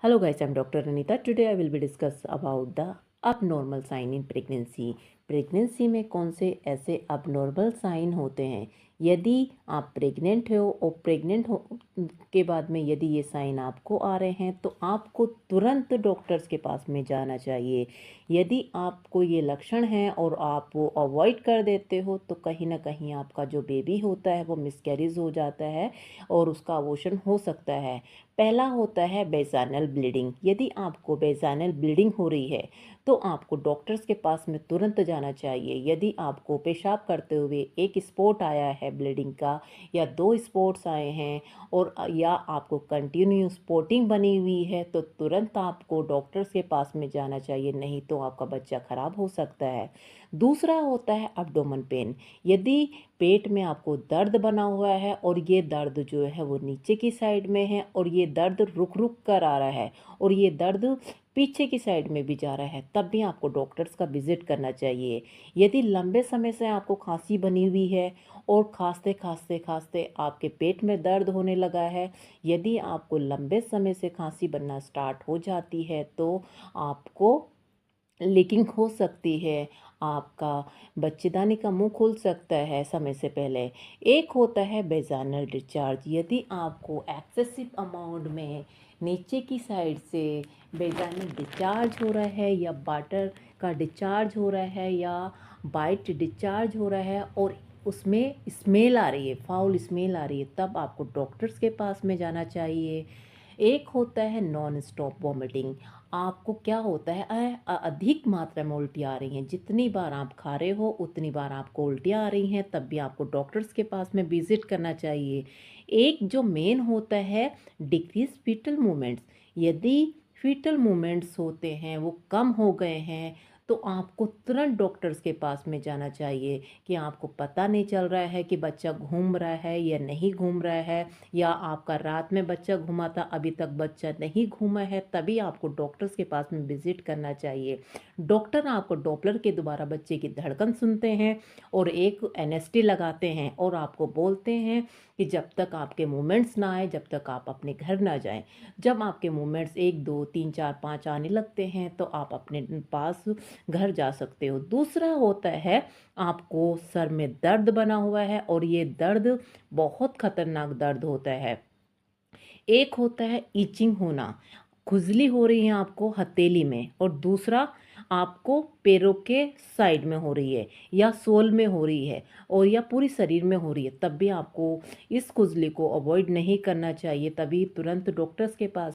Hello guys, I'm Dr. Anita. Today I will be discuss about the abnormal sign in pregnancy. Pregnancy में कौन से ऐसे abnormal sign होते हैं? यदि आप प्रेग्नेंट हो और प्रेग्नेंट हो के बाद में यदि ये साइन आपको आ रहे हैं तो आपको तुरंत डॉक्टर्स के पास में जाना चाहिए। यदि आपको ये लक्षण हैं और आप वो अवॉइड कर देते हो तो कहीं ना कहीं आपका जो बेबी होता है वो मिसकैरेज हो जाता है और उसका अबॉर्शन हो सकता है। पहला होता है वेजाइनल ब्लीडिंग। यदि आपको वेजाइनल ब्लीडिंग हो रही है तो आपको डॉक्टर्स के पास में तुरंत जाना चाहिए। यदि आपको पेशाब करते हुए एक स्पॉट आया है ब्लीडिंग का या 2 स्पॉट्स आए हैं और या आपको कंटिन्यू स्पॉटिंग बनी हुई है तो तुरंत आपको डॉक्टर्स के पास में जाना चाहिए, नहीं तो आपका बच्चा खराब हो सकता है। दूसरा होता है अब्डोमेन पेन। यदि पेट में आपको दर्द बना हुआ है और ये दर्द जो है वो नीचे की साइड में है और ये दर्द रुक रुक कर आ रहा है और ये दर्द पीछे की साइड में भी जा रहा है, तब भी आपको डॉक्टर्स का विजिट करना चाहिए। यदि लंबे समय से आपको खांसी बनी हुई है और खांसते खांसते खांसते आपके पेट में दर्द होने लगा है, यदि आपको लंबे समय से खांसी बनना स्टार्ट हो जाती है तो आपको लीकिंग हो सकती है, आपका बच्चेदानी का मुंह खुल सकता है समय से पहले। एक होता है वेजाइनल डिस्चार्ज। यदि आपको एक्सेसिव अमाउंट में नीचे की साइड से वेजाइनल डिस्चार्ज हो रहा है या वाटर का डिस्चार्ज हो रहा है या वाइट डिस्चार्ज हो रहा है और उसमें स्मेल आ रही है, फाउल स्मेल आ रही है, तब आपको डॉक्टर्स के पास में जाना चाहिए। एक होता है नॉन स्टॉप वॉमिटिंग। आपको क्या होता है अधिक मात्रा में उल्टी आ रही हैं, जितनी बार आप खा रहे हो उतनी बार आपको उल्टियाँ आ रही हैं, तब भी आपको डॉक्टर्स के पास में विजिट करना चाहिए। एक जो मेन होता है डिक्रीज फीटल मूवमेंट्स। यदि फीटल मूवमेंट्स होते हैं वो कम हो गए हैं तो आपको तुरंत डॉक्टर्स के पास में जाना चाहिए। कि आपको पता नहीं चल रहा है कि बच्चा घूम रहा है या नहीं घूम रहा है, या आपका रात में बच्चा घूमा था अभी तक बच्चा नहीं घूमा है, तभी आपको डॉक्टर्स के पास में विजिट करना चाहिए। डॉक्टर आपको डॉपलर के द्वारा बच्चे की धड़कन सुनते हैं और एक एनेस्टी लगाते हैं और आपको बोलते हैं कि जब तक आपके मूवमेंट्स ना आए जब तक आप अपने घर ना जाएं। जब आपके मूवमेंट्स 1 2 3 4 5 आने लगते हैं तो आप अपने पास घर जा सकते हो। दूसरा होता है आपको सर में दर्द बना हुआ है और ये दर्द बहुत खतरनाक दर्द होता है। एक होता है ईचिंग होना, खुजली हो रही है आपको हथेली में, और दूसरा आपको पैरों के साइड में हो रही है या सोल में हो रही है और या पूरी शरीर में हो रही है, तब भी आपको इस खुजली को अवॉइड नहीं करना चाहिए, तभी तुरंत डॉक्टर्स के पास